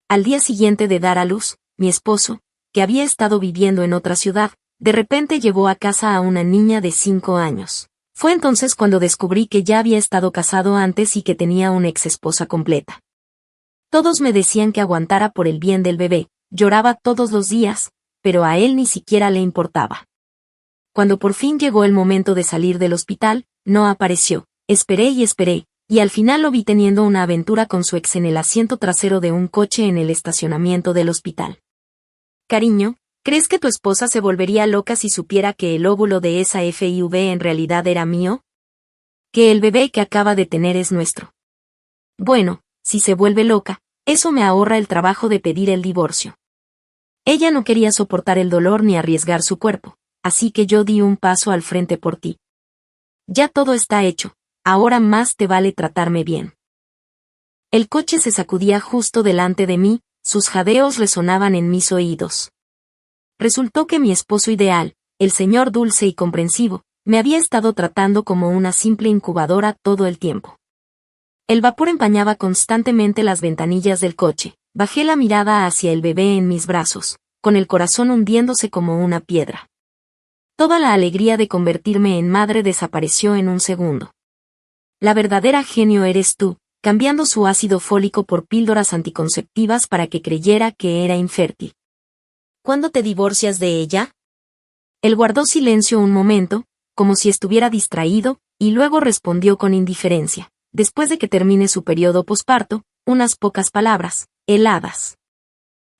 Al día siguiente de dar a luz, mi esposo, que había estado viviendo en otra ciudad, de repente llevó a casa a una niña de 5 años. Fue entonces cuando descubrí que ya había estado casado antes y que tenía una ex esposa completa. Todos me decían que aguantara por el bien del bebé, lloraba todos los días, pero a él ni siquiera le importaba. Cuando por fin llegó el momento de salir del hospital, no apareció. Esperé, y al final lo vi teniendo una aventura con su ex en el asiento trasero de un coche en el estacionamiento del hospital. Cariño, ¿crees que tu esposa se volvería loca si supiera que el óvulo de esa FIV en realidad era mío? Que el bebé que acaba de tener es nuestro. Bueno, si se vuelve loca, eso me ahorra el trabajo de pedir el divorcio. Ella no quería soportar el dolor ni arriesgar su cuerpo, así que yo di un paso al frente por ti. Ya todo está hecho, ahora más te vale tratarme bien. El coche se sacudía justo delante de mí, sus jadeos resonaban en mis oídos. Resultó que mi esposo ideal, el señor dulce y comprensivo, me había estado tratando como una simple incubadora todo el tiempo. El vapor empañaba constantemente las ventanillas del coche. Bajé la mirada hacia el bebé en mis brazos, con el corazón hundiéndose como una piedra. Toda la alegría de convertirme en madre desapareció en un segundo. La verdadera genio eres tú, cambiando su ácido fólico por píldoras anticonceptivas para que creyera que era infértil. ¿Cuándo te divorcias de ella? Él guardó silencio un momento, como si estuviera distraído, y luego respondió con indiferencia. Después de que termine su periodo posparto, unas pocas palabras, heladas.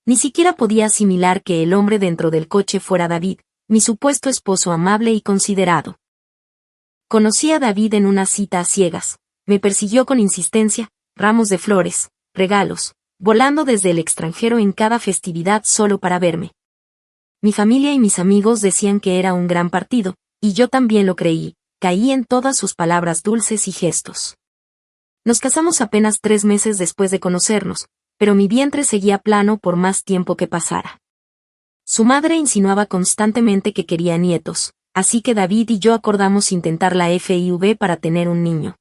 Ni siquiera podía asimilar que el hombre dentro del coche fuera David, mi supuesto esposo amable y considerado. Conocí a David en una cita a ciegas, me persiguió con insistencia, ramos de flores, regalos, volando desde el extranjero en cada festividad solo para verme. Mi familia y mis amigos decían que era un gran partido, y yo también lo creí, caí en todas sus palabras dulces y gestos. Nos casamos apenas 3 meses después de conocernos, pero mi vientre seguía plano por más tiempo que pasara. Su madre insinuaba constantemente que quería nietos, así que David y yo acordamos intentar la FIV para tener un niño.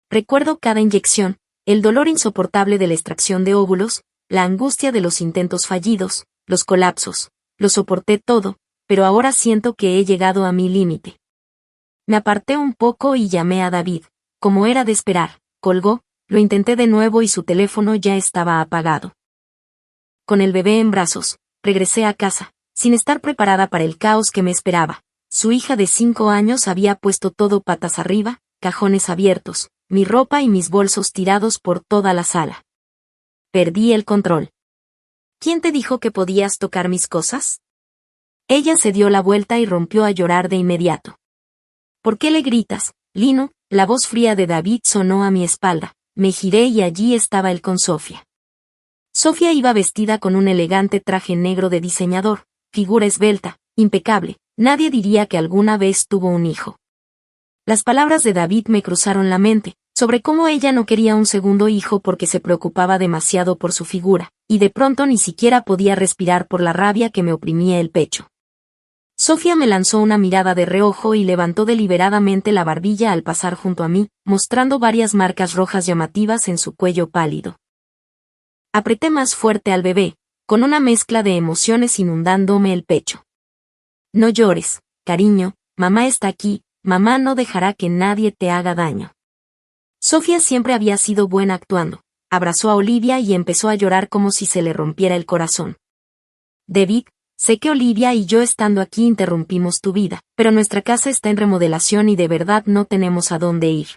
Recuerdo cada inyección, el dolor insoportable de la extracción de óvulos, la angustia de los intentos fallidos, los colapsos, lo soporté todo, pero ahora siento que he llegado a mi límite. Me aparté un poco y llamé a David, como era de esperar. Colgó, lo intenté de nuevo y su teléfono ya estaba apagado. Con el bebé en brazos, regresé a casa, sin estar preparada para el caos que me esperaba. Su hija de 5 años había puesto todo patas arriba, cajones abiertos, mi ropa y mis bolsos tirados por toda la sala. Perdí el control. ¿Quién te dijo que podías tocar mis cosas? Ella se dio la vuelta y rompió a llorar de inmediato. ¿Por qué le gritas, Lino? La voz fría de David sonó a mi espalda, me giré y allí estaba él con Sofía. Sofía iba vestida con un elegante traje negro de diseñador, figura esbelta, impecable, nadie diría que alguna vez tuvo un hijo. Las palabras de David me cruzaron la mente, sobre cómo ella no quería un segundo hijo porque se preocupaba demasiado por su figura, y de pronto ni siquiera podía respirar por la rabia que me oprimía el pecho. Sofía me lanzó una mirada de reojo y levantó deliberadamente la barbilla al pasar junto a mí, mostrando varias marcas rojas llamativas en su cuello pálido. Apreté más fuerte al bebé, con una mezcla de emociones inundándome el pecho. No llores, cariño, mamá está aquí, mamá no dejará que nadie te haga daño. Sofía siempre había sido buena actuando, abrazó a Olivia y empezó a llorar como si se le rompiera el corazón. David, sé que Olivia y yo estando aquí interrumpimos tu vida, pero nuestra casa está en remodelación y de verdad no tenemos a dónde ir.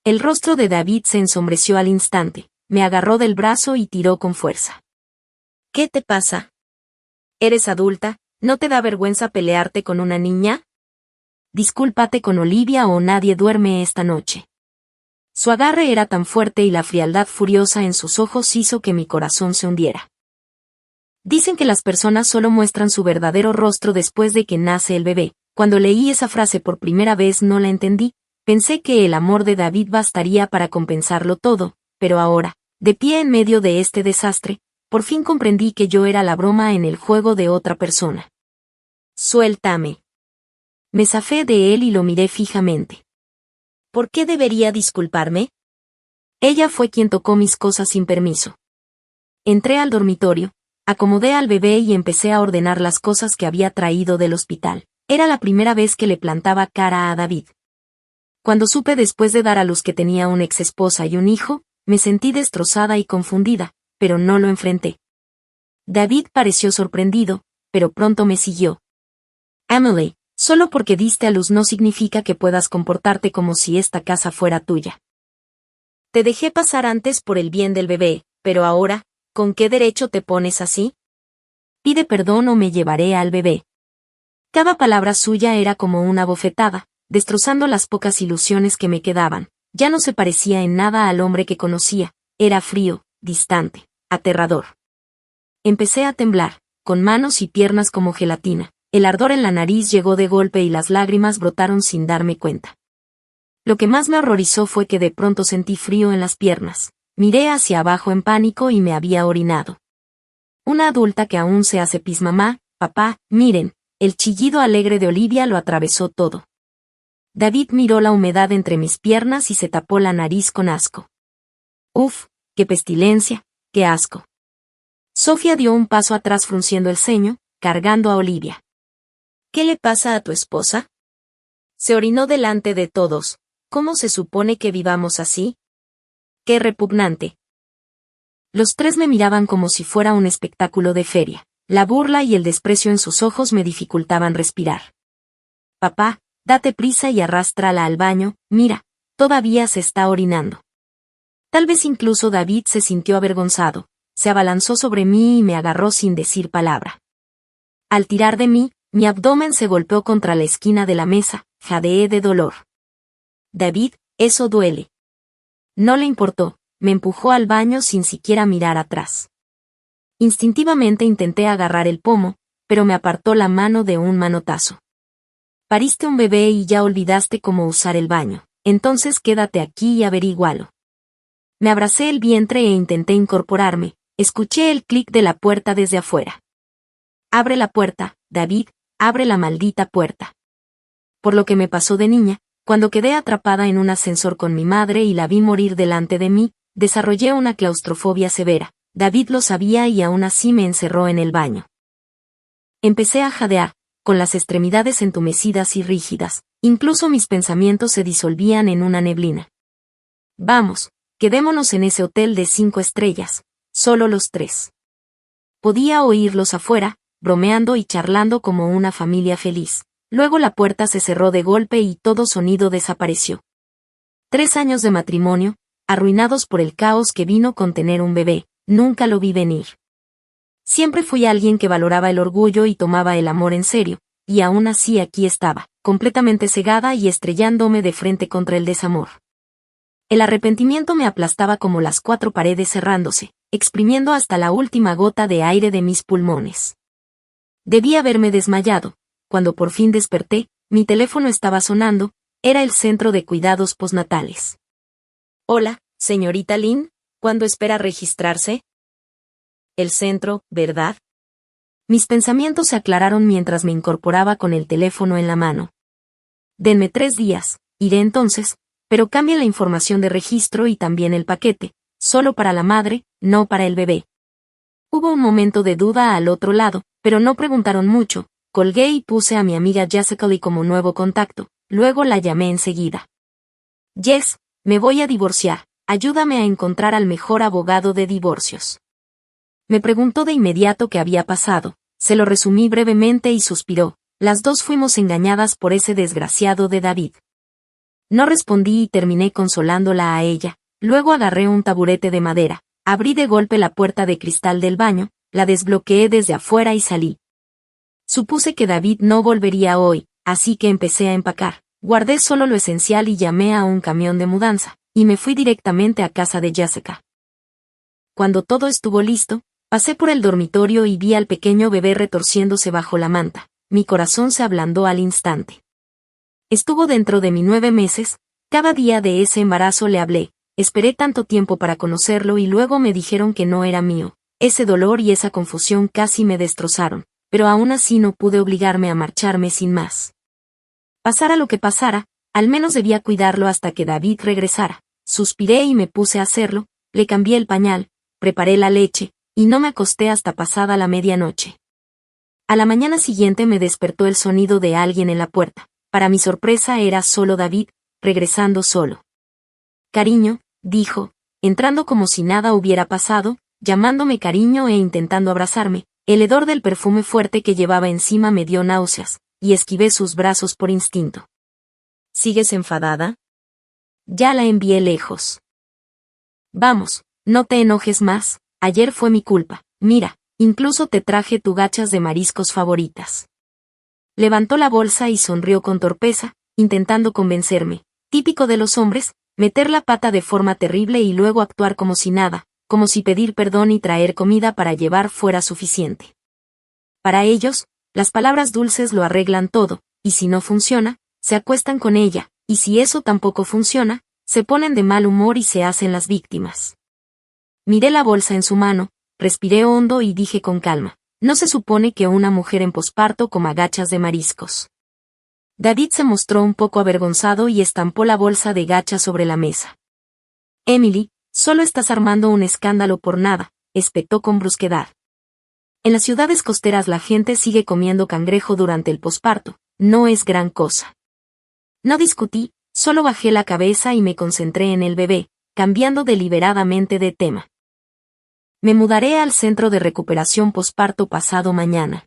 El rostro de David se ensombreció al instante, me agarró del brazo y tiró con fuerza. ¿Qué te pasa? ¿Eres adulta? ¿No te da vergüenza pelearte con una niña? Discúlpate con Olivia o nadie duerme esta noche. Su agarre era tan fuerte y la frialdad furiosa en sus ojos hizo que mi corazón se hundiera. Dicen que las personas solo muestran su verdadero rostro después de que nace el bebé. Cuando leí esa frase por primera vez no la entendí, pensé que el amor de David bastaría para compensarlo todo, pero ahora, de pie en medio de este desastre, por fin comprendí que yo era la broma en el juego de otra persona. Suéltame. Me zafé de él y lo miré fijamente. ¿Por qué debería disculparme? Ella fue quien tocó mis cosas sin permiso. Entré al dormitorio, acomodé al bebé y empecé a ordenar las cosas que había traído del hospital. Era la primera vez que le plantaba cara a David. Cuando supe después de dar a luz que tenía una ex esposa y un hijo, me sentí destrozada y confundida, pero no lo enfrenté. David pareció sorprendido, pero pronto me siguió. Emily, solo porque diste a luz no significa que puedas comportarte como si esta casa fuera tuya. Te dejé pasar antes por el bien del bebé, pero ahora, ¿con qué derecho te pones así? Pide perdón o me llevaré al bebé. Cada palabra suya era como una bofetada, destrozando las pocas ilusiones que me quedaban. Ya no se parecía en nada al hombre que conocía, era frío, distante, aterrador. Empecé a temblar, con manos y piernas como gelatina. El ardor en la nariz llegó de golpe y las lágrimas brotaron sin darme cuenta. Lo que más me horrorizó fue que de pronto sentí frío en las piernas. Miré hacia abajo en pánico y me había orinado. Una adulta que aún se hace pis mamá, papá, miren, el chillido alegre de Olivia lo atravesó todo. David miró la humedad entre mis piernas y se tapó la nariz con asco. Uf, qué pestilencia, qué asco. Sofía dio un paso atrás frunciendo el ceño, cargando a Olivia. ¿Qué le pasa a tu esposa? Se orinó delante de todos. ¿Cómo se supone que vivamos así? ¡Qué repugnante! Los tres me miraban como si fuera un espectáculo de feria. La burla y el desprecio en sus ojos me dificultaban respirar. Papá, date prisa y arrástrala al baño, mira, todavía se está orinando. Tal vez incluso David se sintió avergonzado, se abalanzó sobre mí y me agarró sin decir palabra. Al tirar de mí, mi abdomen se golpeó contra la esquina de la mesa, jadeé de dolor. David, eso duele. No le importó, me empujó al baño sin siquiera mirar atrás. Instintivamente intenté agarrar el pomo, pero me apartó la mano de un manotazo. Pariste un bebé y ya olvidaste cómo usar el baño, entonces quédate aquí y averígualo. Me abracé el vientre e intenté incorporarme, escuché el clic de la puerta desde afuera. Abre la puerta, David, abre la maldita puerta. Por lo que me pasó de niña, cuando quedé atrapada en un ascensor con mi madre y la vi morir delante de mí, desarrollé una claustrofobia severa. David lo sabía y aún así me encerró en el baño. Empecé a jadear, con las extremidades entumecidas y rígidas, incluso mis pensamientos se disolvían en una neblina. Vamos, quedémonos en ese hotel de 5 estrellas, solo los tres. Podía oírlos afuera, bromeando y charlando como una familia feliz. Luego la puerta se cerró de golpe y todo sonido desapareció. 3 años de matrimonio, arruinados por el caos que vino con tener un bebé, nunca lo vi venir. Siempre fui alguien que valoraba el orgullo y tomaba el amor en serio, y aún así aquí estaba, completamente cegada y estrellándome de frente contra el desamor. El arrepentimiento me aplastaba como las 4 paredes cerrándose, exprimiendo hasta la última gota de aire de mis pulmones. Debí haberme desmayado. Cuando por fin desperté, mi teléfono estaba sonando, era el centro de cuidados postnatales. Hola, señorita Lynn, ¿cuándo espera registrarse? El centro, ¿verdad? Mis pensamientos se aclararon mientras me incorporaba con el teléfono en la mano. Denme 3 días, iré entonces, pero cambie la información de registro y también el paquete, solo para la madre, no para el bebé. Hubo un momento de duda al otro lado, pero no preguntaron mucho. Colgué y puse a mi amiga Jessica Lee como nuevo contacto, luego la llamé enseguida. Jess, me voy a divorciar, ayúdame a encontrar al mejor abogado de divorcios. Me preguntó de inmediato qué había pasado, se lo resumí brevemente y suspiró, las dos fuimos engañadas por ese desgraciado de David. No respondí y terminé consolándola a ella, luego agarré un taburete de madera, abrí de golpe la puerta de cristal del baño, la desbloqueé desde afuera y salí. Supuse que David no volvería hoy, así que empecé a empacar. Guardé solo lo esencial y llamé a un camión de mudanza, y me fui directamente a casa de Jessica. Cuando todo estuvo listo, pasé por el dormitorio y vi al pequeño bebé retorciéndose bajo la manta. Mi corazón se ablandó al instante. Estuvo dentro de mí 9 meses, cada día de ese embarazo le hablé, esperé tanto tiempo para conocerlo y luego me dijeron que no era mío. Ese dolor y esa confusión casi me destrozaron. Pero aún así no pude obligarme a marcharme sin más. Pasara lo que pasara, al menos debía cuidarlo hasta que David regresara. Suspiré y me puse a hacerlo, le cambié el pañal, preparé la leche, y no me acosté hasta pasada la medianoche. A la mañana siguiente me despertó el sonido de alguien en la puerta. Para mi sorpresa era solo David, regresando solo. Cariño, dijo, entrando como si nada hubiera pasado, llamándome cariño e intentando abrazarme. El hedor del perfume fuerte que llevaba encima me dio náuseas, y esquivé sus brazos por instinto. ¿Sigues enfadada? Ya la envié lejos. Vamos, no te enojes más, ayer fue mi culpa, mira, incluso te traje tu gachas de mariscos favoritas. Levantó la bolsa y sonrió con torpeza, intentando convencerme, típico de los hombres, meter la pata de forma terrible y luego actuar como si nada, como si pedir perdón y traer comida para llevar fuera suficiente. Para ellos, las palabras dulces lo arreglan todo, y si no funciona, se acuestan con ella, y si eso tampoco funciona, se ponen de mal humor y se hacen las víctimas. Miré la bolsa en su mano, respiré hondo y dije con calma, no se supone que una mujer en posparto coma gachas de mariscos. David se mostró un poco avergonzado y estampó la bolsa de gachas sobre la mesa. Emily, solo estás armando un escándalo por nada, espetó con brusquedad. En las ciudades costeras la gente sigue comiendo cangrejo durante el posparto, no es gran cosa. No discutí, solo bajé la cabeza y me concentré en el bebé, cambiando deliberadamente de tema. Me mudaré al centro de recuperación posparto pasado mañana.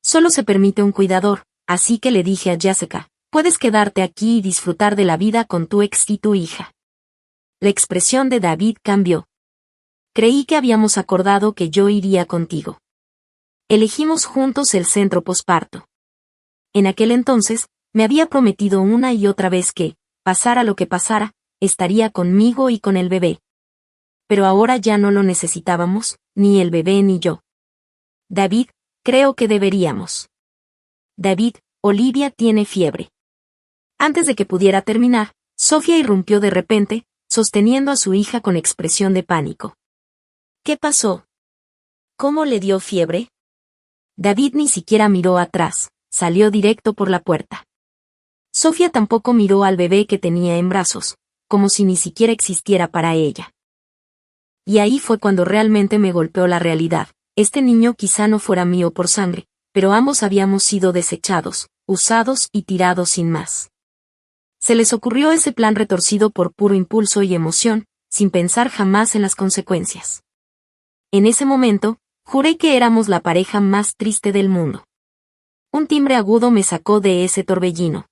Solo se permite un cuidador, así que le dije a Jessica, puedes quedarte aquí y disfrutar de la vida con tu ex y tu hija. La expresión de David cambió. Creí que habíamos acordado que yo iría contigo. Elegimos juntos el centro posparto. En aquel entonces, me había prometido una y otra vez que, pasara lo que pasara, estaría conmigo y con el bebé. Pero ahora ya no lo necesitábamos, ni el bebé ni yo. David, creo que deberíamos. David, Olivia tiene fiebre. Antes de que pudiera terminar, Sofía irrumpió de repente, sosteniendo a su hija con expresión de pánico. ¿Qué pasó? ¿Cómo le dio fiebre? David ni siquiera miró atrás, salió directo por la puerta. Sofía tampoco miró al bebé que tenía en brazos, como si ni siquiera existiera para ella. Y ahí fue cuando realmente me golpeó la realidad. Este niño quizá no fuera mío por sangre, pero ambos habíamos sido desechados, usados y tirados sin más. Se les ocurrió ese plan retorcido por puro impulso y emoción, sin pensar jamás en las consecuencias. En ese momento, juré que éramos la pareja más triste del mundo. Un timbre agudo me sacó de ese torbellino.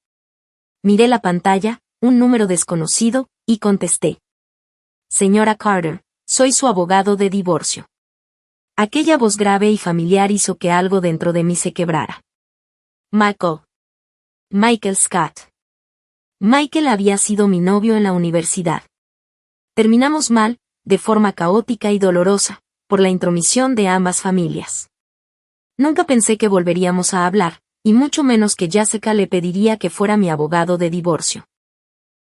Miré la pantalla, un número desconocido, y contesté. Señora Carter, soy su abogado de divorcio. Aquella voz grave y familiar hizo que algo dentro de mí se quebrara. Michael Scott. Michael había sido mi novio en la universidad. Terminamos mal, de forma caótica y dolorosa, por la intromisión de ambas familias. Nunca pensé que volveríamos a hablar, y mucho menos que Jessica le pediría que fuera mi abogado de divorcio.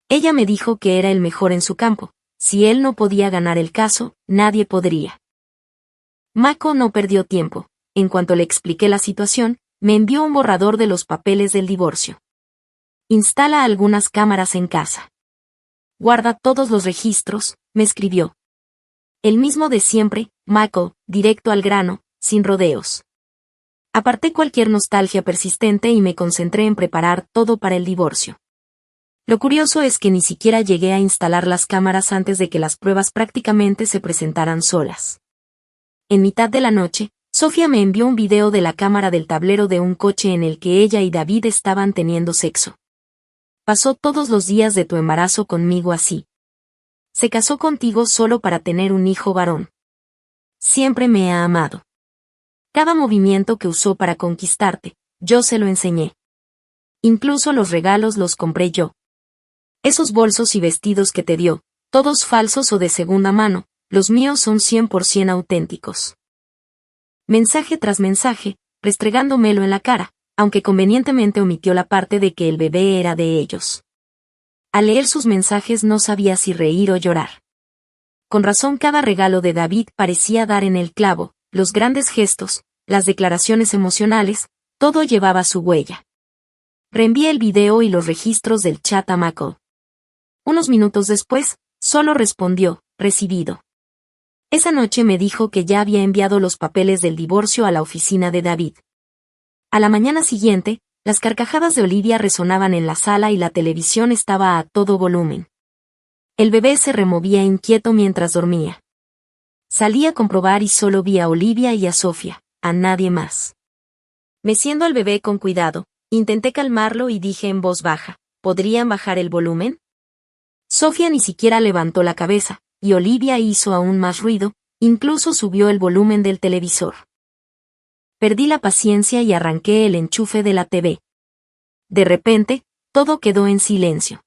Ella me dijo que era el mejor en su campo, si él no podía ganar el caso, nadie podría. Mako no perdió tiempo, en cuanto le expliqué la situación, me envió un borrador de los papeles del divorcio. Instala algunas cámaras en casa. Guarda todos los registros, me escribió. El mismo de siempre, Mako, directo al grano, sin rodeos. Aparté cualquier nostalgia persistente y me concentré en preparar todo para el divorcio. Lo curioso es que ni siquiera llegué a instalar las cámaras antes de que las pruebas prácticamente se presentaran solas. En mitad de la noche, Sofía me envió un video de la cámara del tablero de un coche en el que ella y David estaban teniendo sexo. Pasó todos los días de tu embarazo conmigo así. Se casó contigo solo para tener un hijo varón. Siempre me ha amado. Cada movimiento que usó para conquistarte, yo se lo enseñé. Incluso los regalos los compré yo. Esos bolsos y vestidos que te dio, todos falsos o de segunda mano, los míos son 100% auténticos. Mensaje tras mensaje, restregándomelo en la cara, aunque convenientemente omitió la parte de que el bebé era de ellos. Al leer sus mensajes no sabía si reír o llorar. Con razón cada regalo de David parecía dar en el clavo, los grandes gestos, las declaraciones emocionales, todo llevaba su huella. Reenvié el video y los registros del chat a Mako. Unos minutos después, solo respondió, recibido. Esa noche me dijo que ya había enviado los papeles del divorcio a la oficina de David. A la mañana siguiente, las carcajadas de Olivia resonaban en la sala y la televisión estaba a todo volumen. El bebé se removía inquieto mientras dormía. Salí a comprobar y solo vi a Olivia y a Sofía, a nadie más. Meciendo al bebé con cuidado, intenté calmarlo y dije en voz baja, ¿podrían bajar el volumen? Sofía ni siquiera levantó la cabeza, y Olivia hizo aún más ruido, incluso subió el volumen del televisor. Perdí la paciencia y arranqué el enchufe de la TV. De repente, todo quedó en silencio.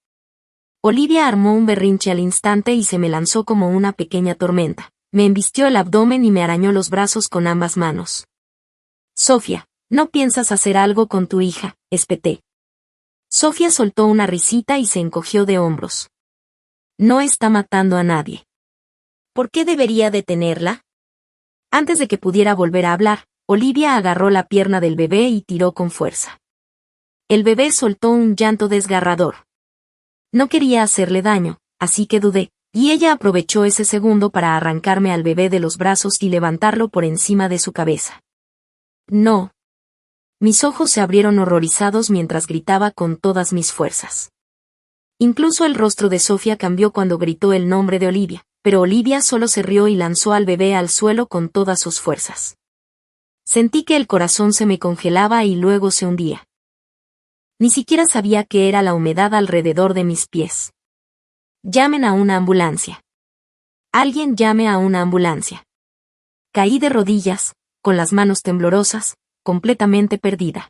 Olivia armó un berrinche al instante y se me lanzó como una pequeña tormenta. Me embistió el abdomen y me arañó los brazos con ambas manos. Sofía, ¿no piensas hacer algo con tu hija?, espeté. Sofía soltó una risita y se encogió de hombros. No está matando a nadie. ¿Por qué debería detenerla? Antes de que pudiera volver a hablar, Olivia agarró la pierna del bebé y tiró con fuerza. El bebé soltó un llanto desgarrador. No quería hacerle daño, así que dudé, y ella aprovechó ese segundo para arrancarme al bebé de los brazos y levantarlo por encima de su cabeza. No. Mis ojos se abrieron horrorizados mientras gritaba con todas mis fuerzas. Incluso el rostro de Sofía cambió cuando gritó el nombre de Olivia, pero Olivia solo se rió y lanzó al bebé al suelo con todas sus fuerzas. Sentí que el corazón se me congelaba y luego se hundía. Ni siquiera sabía qué era la humedad alrededor de mis pies. Llamen a una ambulancia. Alguien llame a una ambulancia. Caí de rodillas, con las manos temblorosas, completamente perdida.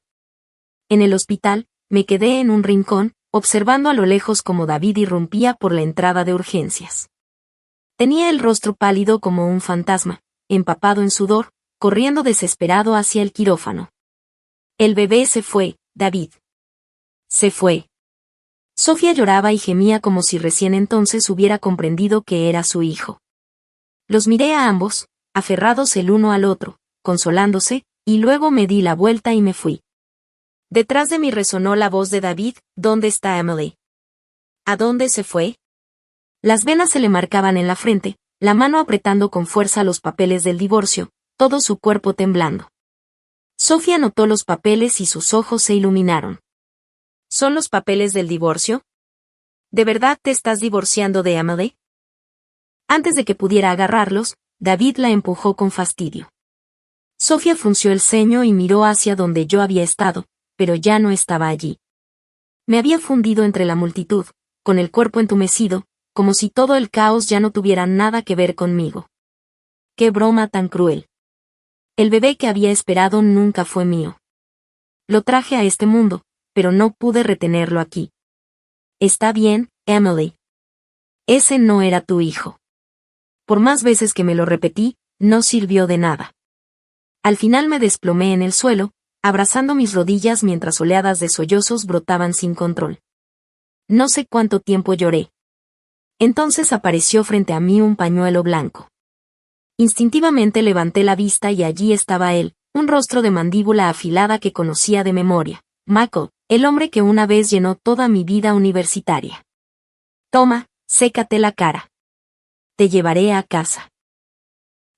En el hospital, me quedé en un rincón, observando a lo lejos cómo David irrumpía por la entrada de urgencias. Tenía el rostro pálido como un fantasma, empapado en sudor, corriendo desesperado hacia el quirófano. El bebé se fue, David. Se fue. Sofía lloraba y gemía como si recién entonces hubiera comprendido que era su hijo. Los miré a ambos, aferrados el uno al otro, consolándose, y luego me di la vuelta y me fui. Detrás de mí resonó la voz de David, ¿dónde está Emily? ¿A dónde se fue? Las venas se le marcaban en la frente, la mano apretando con fuerza los papeles del divorcio, todo su cuerpo temblando. Sofía notó los papeles y sus ojos se iluminaron. ¿Son los papeles del divorcio? ¿De verdad te estás divorciando de Emily? Antes de que pudiera agarrarlos, David la empujó con fastidio. Sofía frunció el ceño y miró hacia donde yo había estado, pero ya no estaba allí. Me había fundido entre la multitud, con el cuerpo entumecido, como si todo el caos ya no tuviera nada que ver conmigo. ¡Qué broma tan cruel! El bebé que había esperado nunca fue mío. Lo traje a este mundo, pero no pude retenerlo aquí. Está bien, Emily. Ese no era tu hijo. Por más veces que me lo repetí, no sirvió de nada. Al final me desplomé en el suelo, abrazando mis rodillas mientras oleadas de sollozos brotaban sin control. No sé cuánto tiempo lloré. Entonces apareció frente a mí un pañuelo blanco. Instintivamente levanté la vista y allí estaba él, un rostro de mandíbula afilada que conocía de memoria. Michael, el hombre que una vez llenó toda mi vida universitaria. Toma, sécate la cara. Te llevaré a casa.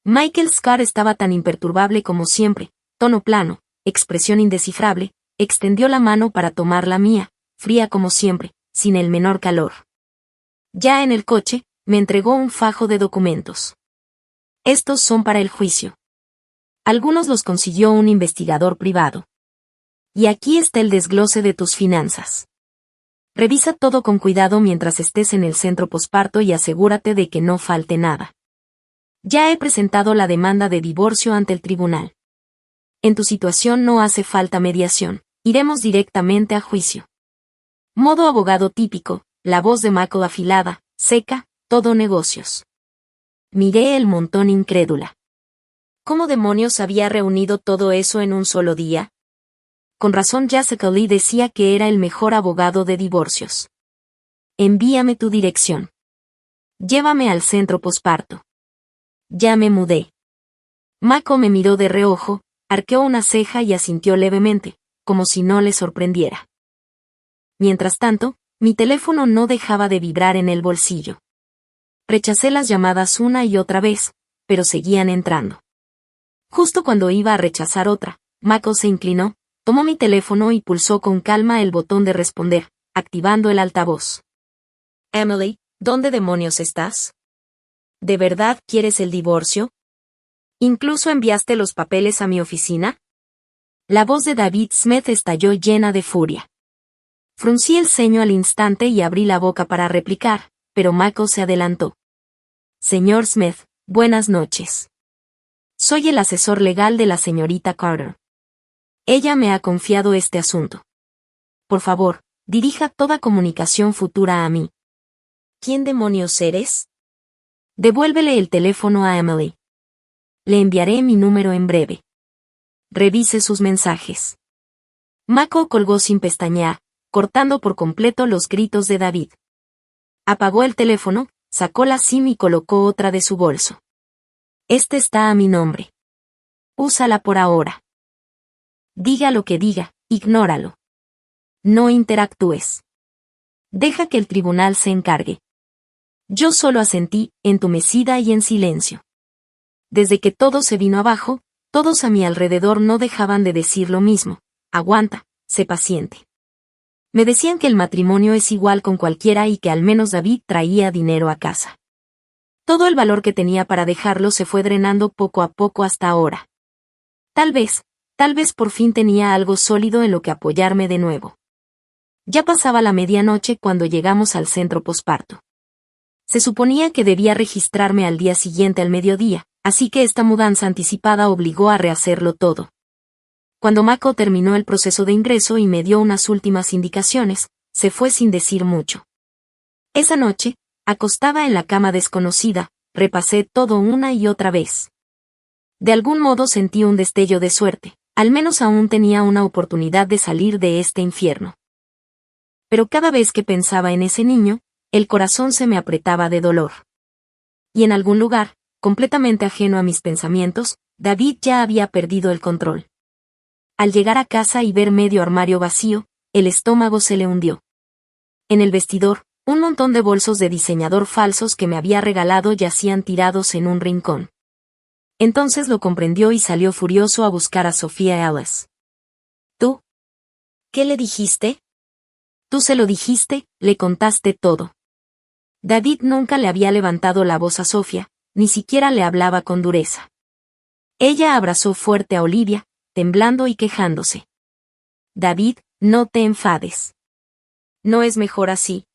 Michael Scott estaba tan imperturbable como siempre, tono plano, expresión indescifrable, extendió la mano para tomar la mía, fría como siempre, sin el menor calor. Ya en el coche, me entregó un fajo de documentos. Estos son para el juicio. Algunos los consiguió un investigador privado. Y aquí está el desglose de tus finanzas. Revisa todo con cuidado mientras estés en el centro posparto y asegúrate de que no falte nada. Ya he presentado la demanda de divorcio ante el tribunal. En tu situación no hace falta mediación, iremos directamente a juicio. Modo abogado típico, la voz de Michael afilada, seca, todo negocios. Miré el montón incrédula. ¿Cómo demonios había reunido todo eso en un solo día? Con razón Jessica Lee decía que era el mejor abogado de divorcios. Envíame tu dirección. Llévame al centro posparto. Ya me mudé. Mako me miró de reojo, arqueó una ceja y asintió levemente, como si no le sorprendiera. Mientras tanto, mi teléfono no dejaba de vibrar en el bolsillo. Rechacé las llamadas una y otra vez, pero seguían entrando. Justo cuando iba a rechazar otra, Mako se inclinó, tomó mi teléfono y pulsó con calma el botón de responder, activando el altavoz. Emily, ¿dónde demonios estás? ¿De verdad quieres el divorcio? ¿Incluso enviaste los papeles a mi oficina? La voz de David Smith estalló llena de furia. Fruncí el ceño al instante y abrí la boca para replicar, pero Mako se adelantó. Señor Smith, buenas noches. Soy el asesor legal de la señorita Carter. Ella me ha confiado este asunto. Por favor, dirija toda comunicación futura a mí. ¿Quién demonios eres? Devuélvele el teléfono a Emily. Le enviaré mi número en breve. Revise sus mensajes. Mako colgó sin pestañear, cortando por completo los gritos de David. Apagó el teléfono, sacó la SIM y colocó otra de su bolso. Este está a mi nombre. Úsala por ahora. Diga lo que diga, ignóralo. No interactúes. Deja que el tribunal se encargue. Yo solo asentí, entumecida y en silencio. Desde que todo se vino abajo, todos a mi alrededor no dejaban de decir lo mismo. Aguanta, sé paciente. Me decían que el matrimonio es igual con cualquiera y que al menos David traía dinero a casa. Todo el valor que tenía para dejarlo se fue drenando poco a poco hasta ahora. Tal vez por fin tenía algo sólido en lo que apoyarme de nuevo. Ya pasaba la medianoche cuando llegamos al centro posparto. Se suponía que debía registrarme al día siguiente al mediodía, así que esta mudanza anticipada obligó a rehacerlo todo. Cuando Mako terminó el proceso de ingreso y me dio unas últimas indicaciones, se fue sin decir mucho. Esa noche, acostada en la cama desconocida, repasé todo una y otra vez. De algún modo sentí un destello de suerte, al menos aún tenía una oportunidad de salir de este infierno. Pero cada vez que pensaba en ese niño, el corazón se me apretaba de dolor. Y en algún lugar, completamente ajeno a mis pensamientos, David ya había perdido el control. Al llegar a casa y ver medio armario vacío, el estómago se le hundió. En el vestidor, un montón de bolsos de diseñador falsos que me había regalado yacían tirados en un rincón. Entonces lo comprendió y salió furioso a buscar a Sofía Ellis. ¿Tú? ¿Qué le dijiste? Tú se lo dijiste, le contaste todo. David nunca le había levantado la voz a Sofía, ni siquiera le hablaba con dureza. Ella abrazó fuerte a Olivia, temblando y quejándose. David, no te enfades. ¿No es mejor así?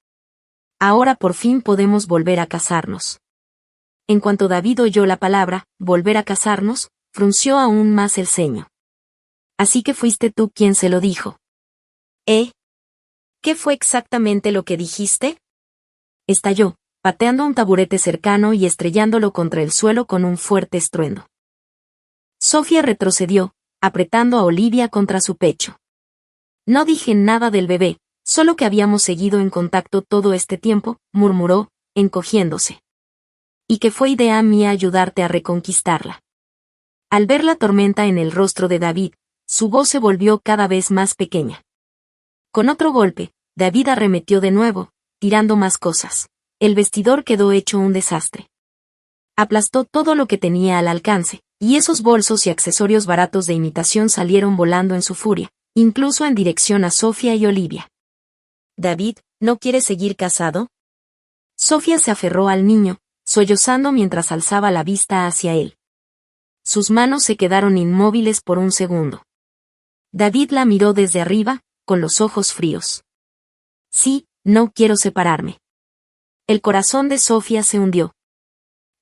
Ahora por fin podemos volver a casarnos. En cuanto David oyó la palabra, volver a casarnos, frunció aún más el ceño. Así que fuiste tú quien se lo dijo. ¿Qué fue exactamente lo que dijiste? Estalló, pateando un taburete cercano y estrellándolo contra el suelo con un fuerte estruendo. Sofía retrocedió, apretando a Olivia contra su pecho. No dije nada del bebé, solo que habíamos seguido en contacto todo este tiempo, murmuró, encogiéndose. Y que fue idea mía ayudarte a reconquistarla. Al ver la tormenta en el rostro de David, su voz se volvió cada vez más pequeña. Con otro golpe, David arremetió de nuevo, tirando más cosas. El vestidor quedó hecho un desastre. Aplastó todo lo que tenía al alcance, y esos bolsos y accesorios baratos de imitación salieron volando en su furia, incluso en dirección a Sofía y Olivia. David, ¿no quieres seguir casado? Sofía se aferró al niño, sollozando mientras alzaba la vista hacia él. Sus manos se quedaron inmóviles por un segundo. David la miró desde arriba, con los ojos fríos. Sí, no quiero separarme. El corazón de Sofía se hundió.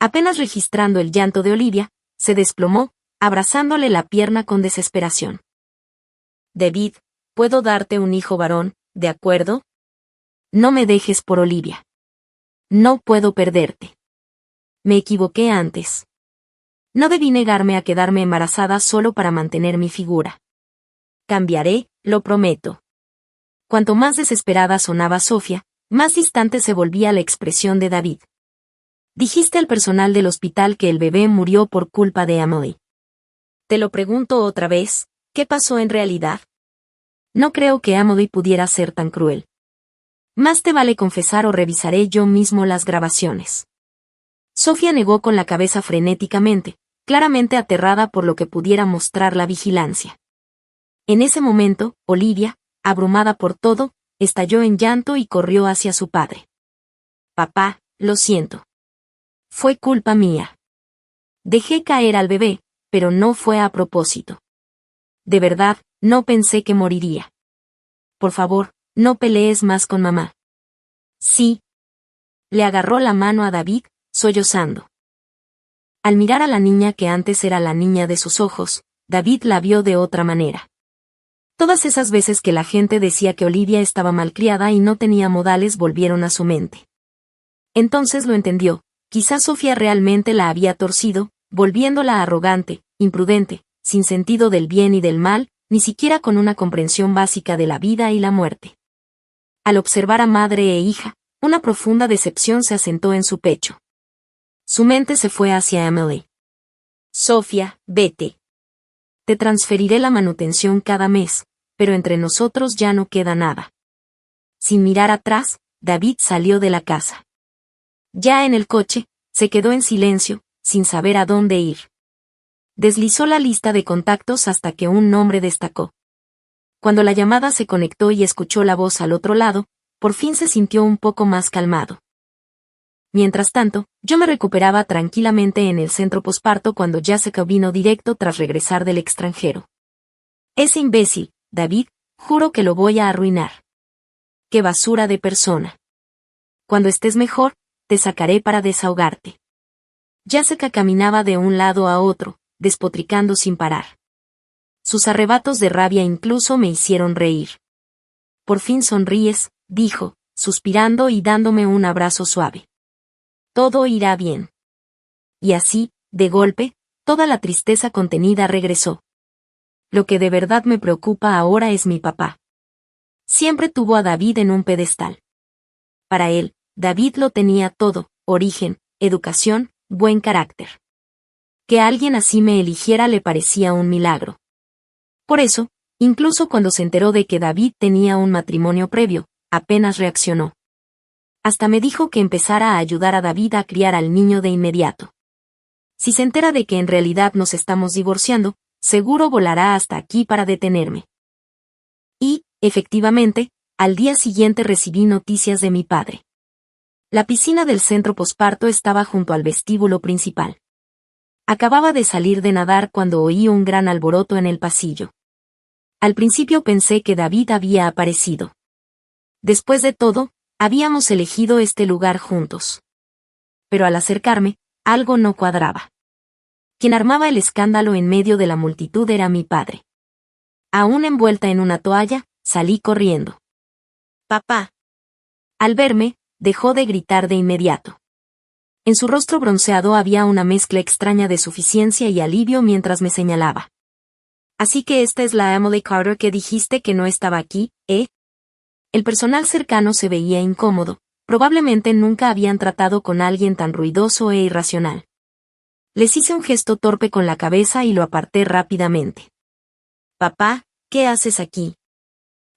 Apenas registrando el llanto de Olivia, se desplomó, abrazándole la pierna con desesperación. David, puedo darte un hijo varón, ¿de acuerdo? No me dejes por Olivia. No puedo perderte. Me equivoqué antes. No debí negarme a quedarme embarazada solo para mantener mi figura. Cambiaré, lo prometo. Cuanto más desesperada sonaba Sofía, más distante se volvía la expresión de David. Dijiste al personal del hospital que el bebé murió por culpa de Emily. Te lo pregunto otra vez, ¿qué pasó en realidad? No creo que Emily pudiera ser tan cruel. Más te vale confesar o revisaré yo mismo las grabaciones. Sofía negó con la cabeza frenéticamente, claramente aterrada por lo que pudiera mostrar la vigilancia. En ese momento, Olivia, abrumada por todo, estalló en llanto y corrió hacia su padre. Papá, lo siento. Fue culpa mía. Dejé caer al bebé, pero no fue a propósito. De verdad, no pensé que moriría. Por favor, no pelees más con mamá. Sí. Le agarró la mano a David, sollozando. Al mirar a la niña que antes era la niña de sus ojos, David la vio de otra manera. Todas esas veces que la gente decía que Olivia estaba malcriada y no tenía modales volvieron a su mente. Entonces lo entendió, quizás Sofía realmente la había torcido, volviéndola arrogante, imprudente, sin sentido del bien y del mal, ni siquiera con una comprensión básica de la vida y la muerte. Al observar a madre e hija, una profunda decepción se asentó en su pecho. Su mente se fue hacia Emily. Sofía, vete. Te transferiré la manutención cada mes, pero entre nosotros ya no queda nada. Sin mirar atrás, David salió de la casa. Ya en el coche, se quedó en silencio, sin saber a dónde ir. Deslizó la lista de contactos hasta que un nombre destacó. Cuando la llamada se conectó y escuchó la voz al otro lado, por fin se sintió un poco más calmado. Mientras tanto, yo me recuperaba tranquilamente en el centro posparto cuando Jessica vino directo tras regresar del extranjero. Ese imbécil, David, juro que lo voy a arruinar. ¡Qué basura de persona! Cuando estés mejor, te sacaré para desahogarte. Jessica caminaba de un lado a otro, despotricando sin parar. Sus arrebatos de rabia incluso me hicieron reír. Por fin sonríes, dijo, suspirando y dándome un abrazo suave. Todo irá bien. Y así, de golpe, toda la tristeza contenida regresó. Lo que de verdad me preocupa ahora es mi papá. Siempre tuvo a David en un pedestal. Para él, David lo tenía todo, origen, educación, buen carácter. Que alguien así me eligiera le parecía un milagro. Por eso, incluso cuando se enteró de que David tenía un matrimonio previo, apenas reaccionó. Hasta me dijo que empezara a ayudar a David a criar al niño de inmediato. Si se entera de que en realidad nos estamos divorciando, seguro volará hasta aquí para detenerme. Y, efectivamente, al día siguiente recibí noticias de mi padre. La piscina del centro posparto estaba junto al vestíbulo principal. Acababa de salir de nadar cuando oí un gran alboroto en el pasillo. Al principio pensé que David había aparecido. Después de todo, habíamos elegido este lugar juntos. Pero al acercarme, algo no cuadraba. Quien armaba el escándalo en medio de la multitud era mi padre. Aún envuelta en una toalla, salí corriendo. Papá. Al verme, dejó de gritar de inmediato. En su rostro bronceado había una mezcla extraña de suficiencia y alivio mientras me señalaba. Así que esta es la Emily Carter que dijiste que no estaba aquí, ¿eh? El personal cercano se veía incómodo, probablemente nunca habían tratado con alguien tan ruidoso e irracional. Les hice un gesto torpe con la cabeza y lo aparté rápidamente. Papá, ¿qué haces aquí?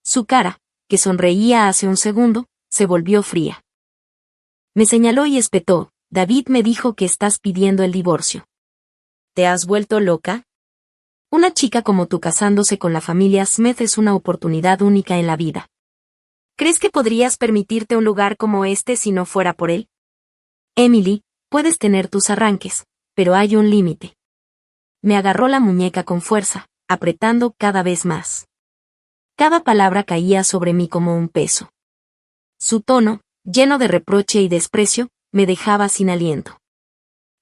Su cara, que sonreía hace un segundo, se volvió fría. Me señaló y espetó, David me dijo que estás pidiendo el divorcio. ¿Te has vuelto loca? Una chica como tú casándose con la familia Smith es una oportunidad única en la vida. ¿Crees que podrías permitirte un lugar como este si no fuera por él? Emily, puedes tener tus arranques, pero hay un límite. Me agarró la muñeca con fuerza, apretando cada vez más. Cada palabra caía sobre mí como un peso. Su tono, lleno de reproche y desprecio, me dejaba sin aliento.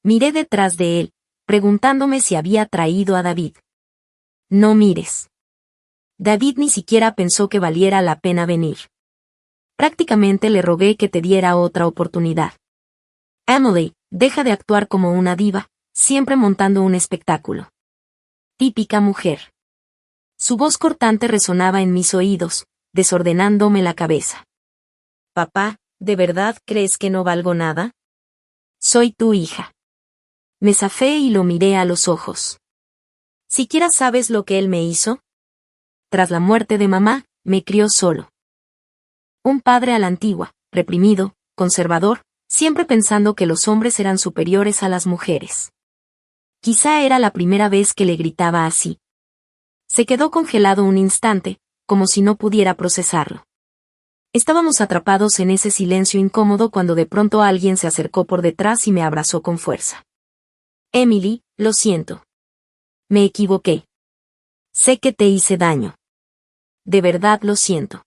Miré detrás de él, preguntándome si había traído a David. No mires. David ni siquiera pensó que valiera la pena venir. Prácticamente le rogué que te diera otra oportunidad. Emily, deja de actuar como una diva, siempre montando un espectáculo. Típica mujer. Su voz cortante resonaba en mis oídos, desordenándome la cabeza. Papá, ¿de verdad crees que no valgo nada? Soy tu hija. Me zafé y lo miré a los ojos. ¿Siquiera sabes lo que él me hizo? Tras la muerte de mamá, me crió solo. Un padre a la antigua, reprimido, conservador, siempre pensando que los hombres eran superiores a las mujeres. Quizá era la primera vez que le gritaba así. Se quedó congelado un instante, como si no pudiera procesarlo. Estábamos atrapados en ese silencio incómodo cuando de pronto alguien se acercó por detrás y me abrazó con fuerza. Emily, lo siento. Me equivoqué. Sé que te hice daño. De verdad lo siento.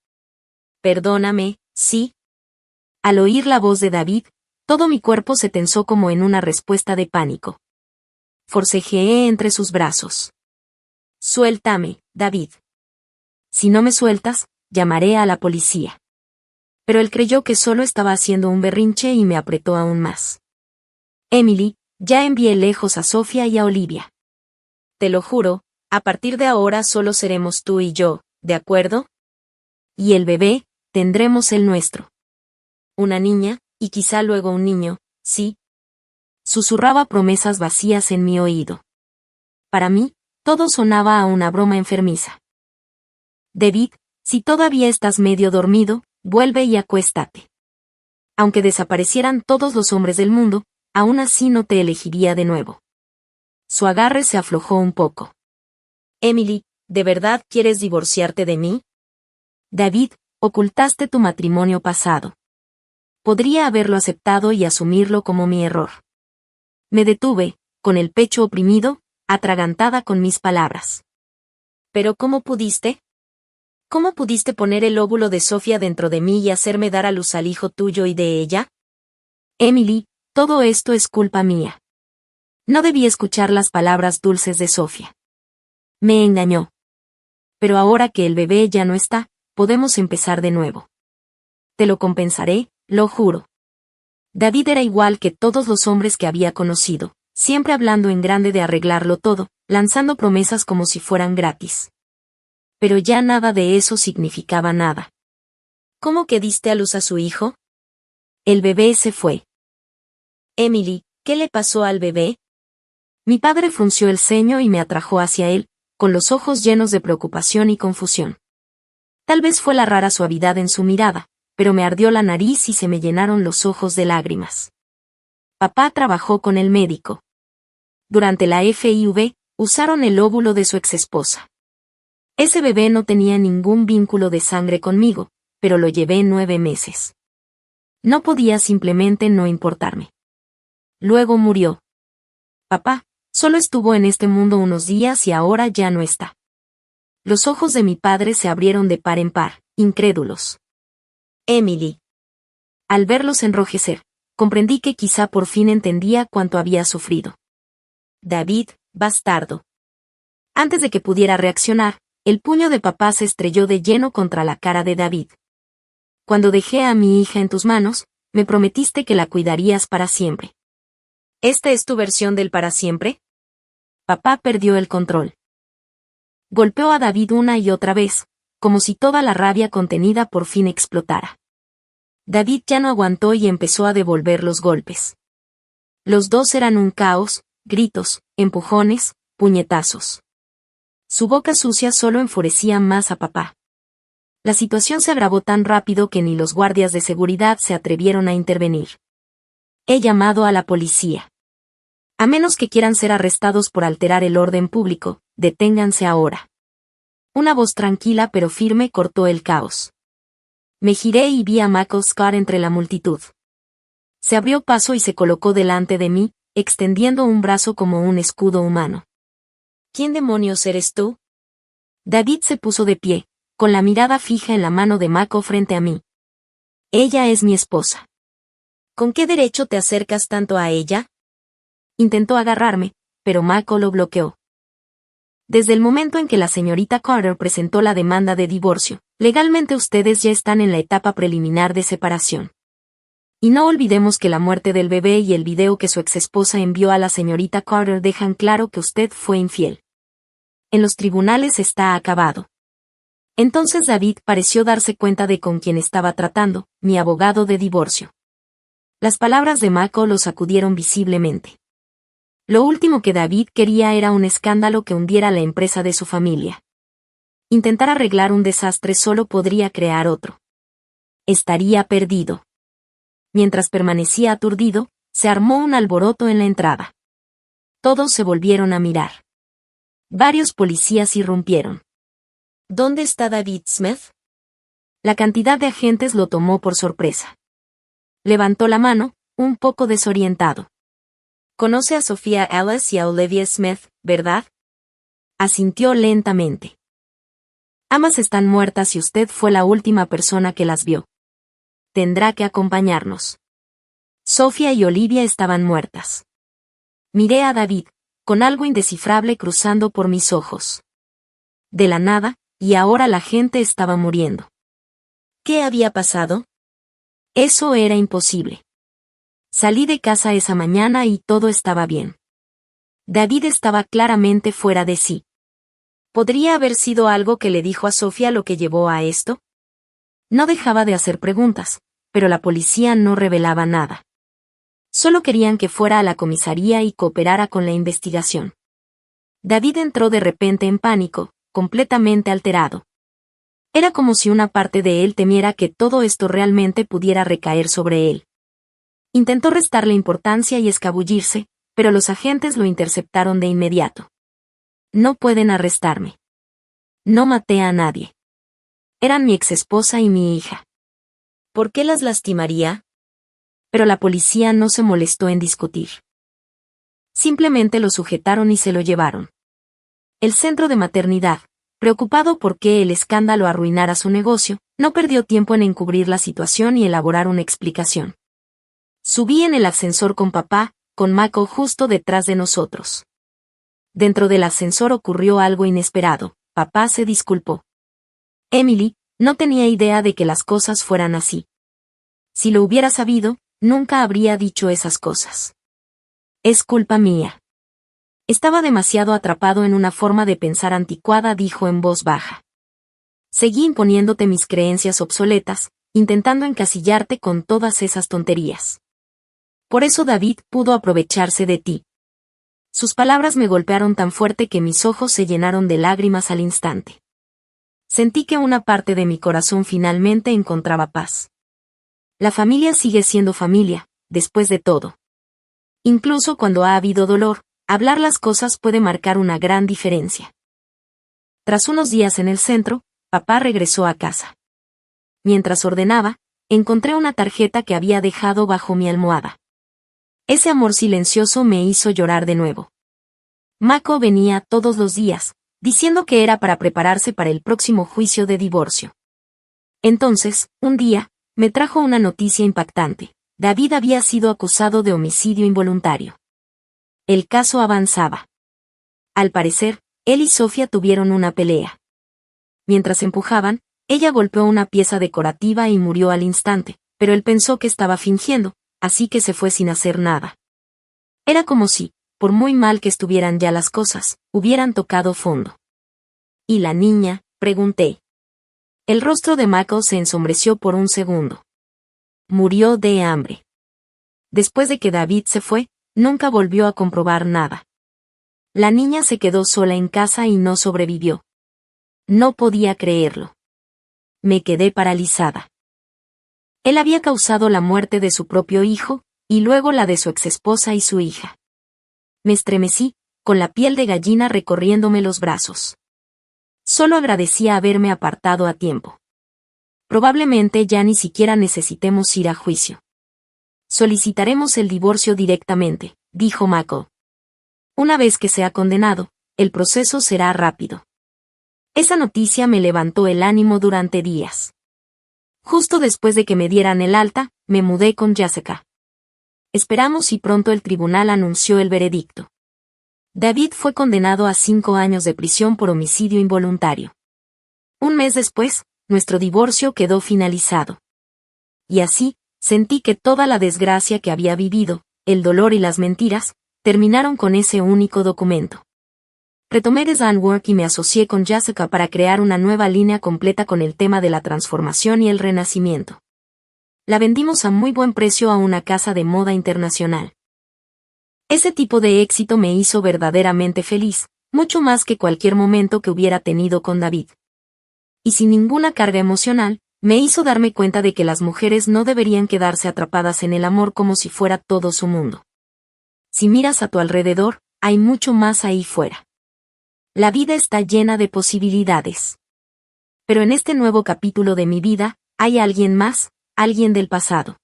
Perdóname, ¿sí? Al oír la voz de David, todo mi cuerpo se tensó como en una respuesta de pánico. Forcejeé entre sus brazos. Suéltame, David. Si no me sueltas, llamaré a la policía. Pero él creyó que solo estaba haciendo un berrinche y me apretó aún más. Emily, ya envié lejos a Sofía y a Olivia. Te lo juro, a partir de ahora solo seremos tú y yo, ¿de acuerdo? Y el bebé, tendremos el nuestro. Una niña, y quizá luego un niño, ¿sí? Susurraba promesas vacías en mi oído. Para mí, todo sonaba a una broma enfermiza. David, si todavía estás medio dormido, vuelve y acuéstate. Aunque desaparecieran todos los hombres del mundo, aún así no te elegiría de nuevo. Su agarre se aflojó un poco. Emily, ¿de verdad quieres divorciarte de mí? David, ocultaste tu matrimonio pasado. Podría haberlo aceptado y asumirlo como mi error. Me detuve, con el pecho oprimido, atragantada con mis palabras. ¿Pero cómo pudiste? ¿Cómo pudiste poner el óvulo de Sofía dentro de mí y hacerme dar a luz al hijo tuyo y de ella? Emily, todo esto es culpa mía. No debí escuchar las palabras dulces de Sofía. Me engañó. Pero ahora que el bebé ya no está, podemos empezar de nuevo. Te lo compensaré, lo juro. David era igual que todos los hombres que había conocido, siempre hablando en grande de arreglarlo todo, lanzando promesas como si fueran gratis. Pero ya nada de eso significaba nada. ¿Cómo que diste a luz a su hijo? El bebé se fue. Emily, ¿qué le pasó al bebé? Mi padre frunció el ceño y me atrajo hacia él, con los ojos llenos de preocupación y confusión. Tal vez fue la rara suavidad en su mirada, pero me ardió la nariz y se me llenaron los ojos de lágrimas. Papá trabajó con el médico. Durante la FIV, usaron el óvulo de su exesposa. Ese bebé no tenía ningún vínculo de sangre conmigo, pero lo llevé 9 meses. No podía simplemente no importarme. Luego murió. Papá, solo estuvo en este mundo unos días y ahora ya no está. Los ojos de mi padre se abrieron de par en par, incrédulos. Emily. Al verlos enrojecer, comprendí que quizá por fin entendía cuánto había sufrido. David, bastardo. Antes de que pudiera reaccionar, el puño de papá se estrelló de lleno contra la cara de David. Cuando dejé a mi hija en tus manos, me prometiste que la cuidarías para siempre. ¿Esta es tu versión del para siempre? Papá perdió el control. Golpeó a David una y otra vez, como si toda la rabia contenida por fin explotara. David ya no aguantó y empezó a devolver los golpes. Los dos eran un caos, gritos, empujones, puñetazos. Su boca sucia solo enfurecía más a papá. La situación se agravó tan rápido que ni los guardias de seguridad se atrevieron a intervenir. He llamado a la policía. A menos que quieran ser arrestados por alterar el orden público, deténganse ahora. Una voz tranquila pero firme cortó el caos. Me giré y vi a Michael Scott entre la multitud. Se abrió paso y se colocó delante de mí, extendiendo un brazo como un escudo humano. ¿Quién demonios eres tú? David se puso de pie, con la mirada fija en la mano de Mako frente a mí. Ella es mi esposa. ¿Con qué derecho te acercas tanto a ella? Intentó agarrarme, pero Mako lo bloqueó. Desde el momento en que la señorita Carter presentó la demanda de divorcio, legalmente ustedes ya están en la etapa preliminar de separación. Y no olvidemos que la muerte del bebé y el video que su exesposa envió a la señorita Carter dejan claro que usted fue infiel. En los tribunales está acabado. Entonces David pareció darse cuenta de con quién estaba tratando, mi abogado de divorcio. Las palabras de Mako lo sacudieron visiblemente. Lo último que David quería era un escándalo que hundiera la empresa de su familia. Intentar arreglar un desastre solo podría crear otro. Estaría perdido. Mientras permanecía aturdido, se armó un alboroto en la entrada. Todos se volvieron a mirar. Varios policías irrumpieron. ¿Dónde está David Smith? La cantidad de agentes lo tomó por sorpresa. Levantó la mano, un poco desorientado. Conoce a Sophia Ellis y a Olivia Smith, ¿verdad? Asintió lentamente. Ambas están muertas y usted fue la última persona que las vio. Tendrá que acompañarnos. Sophia y Olivia estaban muertas. Miré a David, con algo indescifrable cruzando por mis ojos. De la nada, y ahora la gente estaba muriendo. ¿Qué había pasado? Eso era imposible. Salí de casa esa mañana y todo estaba bien. David estaba claramente fuera de sí. ¿Podría haber sido algo que le dijo a Sophia lo que llevó a esto? No dejaba de hacer preguntas, pero la policía no revelaba nada. Solo querían que fuera a la comisaría y cooperara con la investigación. David entró de repente en pánico, completamente alterado. Era como si una parte de él temiera que todo esto realmente pudiera recaer sobre él. Intentó restarle importancia y escabullirse, pero los agentes lo interceptaron de inmediato. No pueden arrestarme. No maté a nadie. Eran mi exesposa y mi hija. ¿Por qué las lastimaría? Pero la policía no se molestó en discutir. Simplemente lo sujetaron y se lo llevaron. El centro de maternidad, preocupado por que el escándalo arruinara su negocio, no perdió tiempo en encubrir la situación y elaborar una explicación. Subí en el ascensor con papá, con Mako justo detrás de nosotros. Dentro del ascensor ocurrió algo inesperado. Papá se disculpó. Emily no tenía idea de que las cosas fueran así. Si lo hubiera sabido, nunca habría dicho esas cosas. Es culpa mía. Estaba demasiado atrapado en una forma de pensar anticuada, dijo en voz baja. Seguí imponiéndote mis creencias obsoletas, intentando encasillarte con todas esas tonterías. Por eso David pudo aprovecharse de ti. Sus palabras me golpearon tan fuerte que mis ojos se llenaron de lágrimas al instante. Sentí que una parte de mi corazón finalmente encontraba paz. La familia sigue siendo familia, después de todo. Incluso cuando ha habido dolor, hablar las cosas puede marcar una gran diferencia. Tras unos días en el centro, papá regresó a casa. Mientras ordenaba, encontré una tarjeta que había dejado bajo mi almohada. Ese amor silencioso me hizo llorar de nuevo. Mako venía todos los días, diciendo que era para prepararse para el próximo juicio de divorcio. Entonces, un día, me trajo una noticia impactante. David había sido acusado de homicidio involuntario. El caso avanzaba. Al parecer, él y Sophia tuvieron una pelea. Mientras empujaban, ella golpeó una pieza decorativa y murió al instante, pero él pensó que estaba fingiendo, así que se fue sin hacer nada. Era como si, por muy mal que estuvieran ya las cosas, hubieran tocado fondo. ¿Y la niña?, pregunté. El rostro de Mako se ensombreció por un segundo. Murió de hambre. Después de que David se fue, nunca volvió a comprobar nada. La niña se quedó sola en casa y no sobrevivió. No podía creerlo. Me quedé paralizada. Él había causado la muerte de su propio hijo, y luego la de su exesposa y su hija. Me estremecí, con la piel de gallina recorriéndome los brazos. Solo agradecía haberme apartado a tiempo. Probablemente ya ni siquiera necesitemos ir a juicio. Solicitaremos el divorcio directamente, dijo Mako. Una vez que sea condenado, el proceso será rápido. Esa noticia me levantó el ánimo durante días. Justo después de que me dieran el alta, me mudé con Jessica. Esperamos y pronto el tribunal anunció el veredicto. David fue condenado a 5 años de prisión por homicidio involuntario. Un mes después, nuestro divorcio quedó finalizado. Y así, sentí que toda la desgracia que había vivido, el dolor y las mentiras, terminaron con ese único documento. Retomé Design Work y me asocié con Jessica para crear una nueva línea completa con el tema de la transformación y el renacimiento. La vendimos a muy buen precio a una casa de moda internacional. Ese tipo de éxito me hizo verdaderamente feliz, mucho más que cualquier momento que hubiera tenido con David. Y sin ninguna carga emocional, Me hizo darme cuenta de que las mujeres no deberían quedarse atrapadas en el amor como si fuera todo su mundo. Si miras a tu alrededor, hay mucho más ahí fuera. La vida está llena de posibilidades. Pero en este nuevo capítulo de mi vida, hay alguien más, alguien del pasado.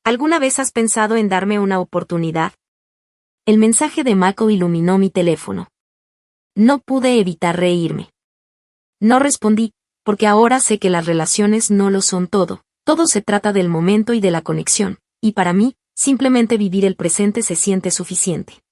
¿Alguna vez has pensado en darme una oportunidad? El mensaje de Mako iluminó mi teléfono. No pude evitar reírme. No respondí, porque ahora sé que las relaciones no lo son todo. Todo se trata del momento y de la conexión, y para mí, simplemente vivir el presente se siente suficiente.